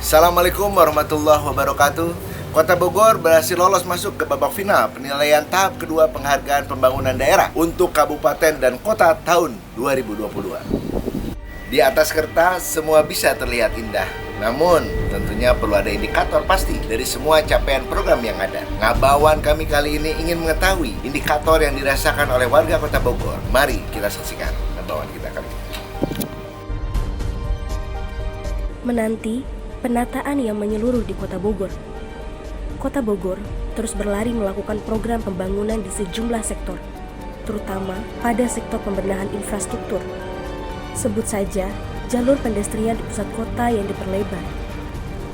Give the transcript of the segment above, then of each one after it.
Assalamualaikum warahmatullahi wabarakatuh. Kota Bogor berhasil lolos masuk ke babak final penilaian tahap kedua penghargaan pembangunan daerah untuk kabupaten dan kota tahun 2022. Di atas kertas semua bisa terlihat indah, namun tentunya perlu ada indikator pasti dari semua capaian program yang ada. Ngabawan kami kali ini ingin mengetahui indikator yang dirasakan oleh warga Kota Bogor. Mari kita saksikan ngabawan kita kali ini. Menanti penataan yang menyeluruh di Kota Bogor. Kota Bogor terus berlari melakukan program pembangunan di sejumlah sektor, terutama pada sektor pembenahan infrastruktur. Sebut saja jalur pedestrian di pusat kota yang diperlebar,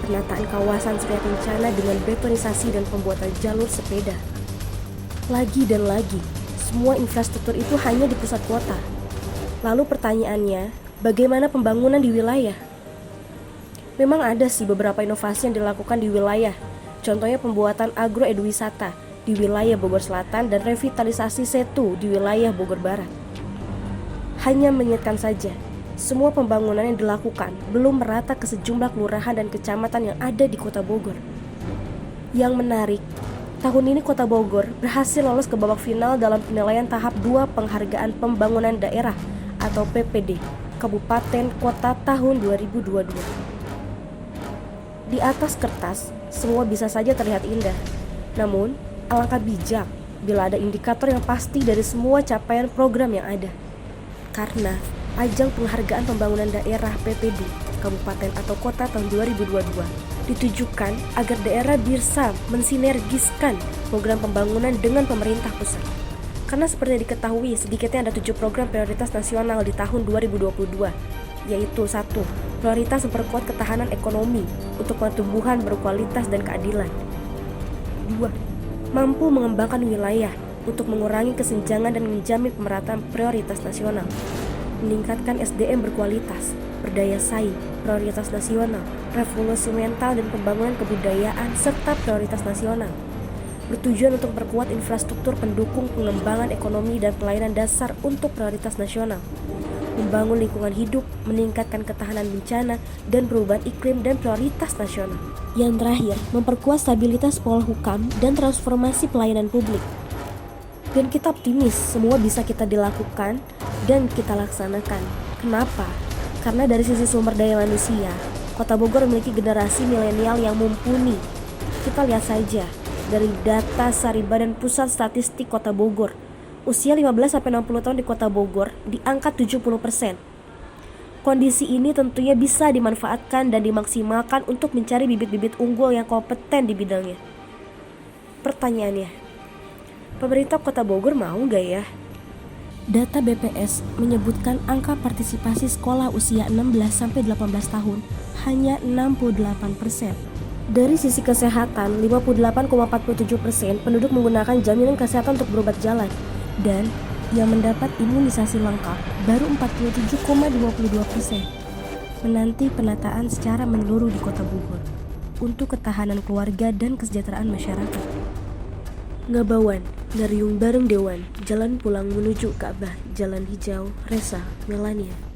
penataan kawasan surya kencana dengan betonisasi dan pembuatan jalur sepeda. Lagi dan lagi, semua infrastruktur itu hanya di pusat kota. Lalu pertanyaannya, bagaimana pembangunan di wilayah? Memang ada sih beberapa inovasi yang dilakukan di wilayah. Contohnya pembuatan agroeduwisata di wilayah Bogor Selatan dan revitalisasi setu di wilayah Bogor Barat. Hanya mengingatkan saja, semua pembangunan yang dilakukan belum merata ke sejumlah kelurahan dan kecamatan yang ada di Kota Bogor. Yang menarik, tahun ini Kota Bogor berhasil lolos ke babak final dalam penilaian tahap 2 penghargaan pembangunan daerah atau PPD Kabupaten Kota tahun 2022. Di atas kertas, semua bisa saja terlihat indah. Namun, alangkah bijak bila ada indikator yang pasti dari semua capaian program yang ada. Karena ajang penghargaan pembangunan daerah PPD Kabupaten atau Kota tahun 2022 ditujukan agar daerah bisa mensinergiskan program pembangunan dengan pemerintah pusat. Karena seperti diketahui, sedikitnya ada 7 program prioritas nasional di tahun 2022, yaitu 1. Prioritas memperkuat ketahanan ekonomi untuk pertumbuhan berkualitas dan keadilan. 2. Mampu mengembangkan wilayah untuk mengurangi kesenjangan dan menjamin pemerataan prioritas nasional. Meningkatkan SDM berkualitas, berdaya saing, prioritas nasional, revolusi mental dan pembangunan kebudayaan serta prioritas nasional. Bertujuan untuk memperkuat infrastruktur pendukung pengembangan ekonomi dan pelayanan dasar untuk prioritas nasional. Membangun lingkungan hidup, meningkatkan ketahanan bencana dan perubahan iklim dan prioritas nasional. Yang terakhir, memperkuat stabilitas Polhukam dan transformasi pelayanan publik. Dan kita optimis semua bisa kita dilakukan dan kita laksanakan. Kenapa? Karena dari sisi sumber daya manusia, Kota Bogor memiliki generasi milenial yang mumpuni. Kita lihat saja dari data Sari Badan Pusat Statistik Kota Bogor. Usia 15-60 tahun di Kota Bogor di angka 70%. Kondisi ini tentunya bisa dimanfaatkan dan dimaksimalkan untuk mencari bibit-bibit unggul yang kompeten di bidangnya. Pertanyaannya, pemerintah Kota Bogor mau nggak ya? Data BPS menyebutkan angka partisipasi sekolah usia 16-18 tahun hanya 68%. Dari sisi kesehatan, 58,47% penduduk menggunakan jaminan kesehatan untuk berobat jalan. Dan yang mendapat imunisasi lengkap baru 47,22%. Menanti penataan secara menyeluruh di Kota Bogor untuk ketahanan keluarga dan kesejahteraan masyarakat. Ngabawan, ngariung bareng Dewan, jalan pulang menuju Ka'bah, Jalan Hijau, Resa, Melania.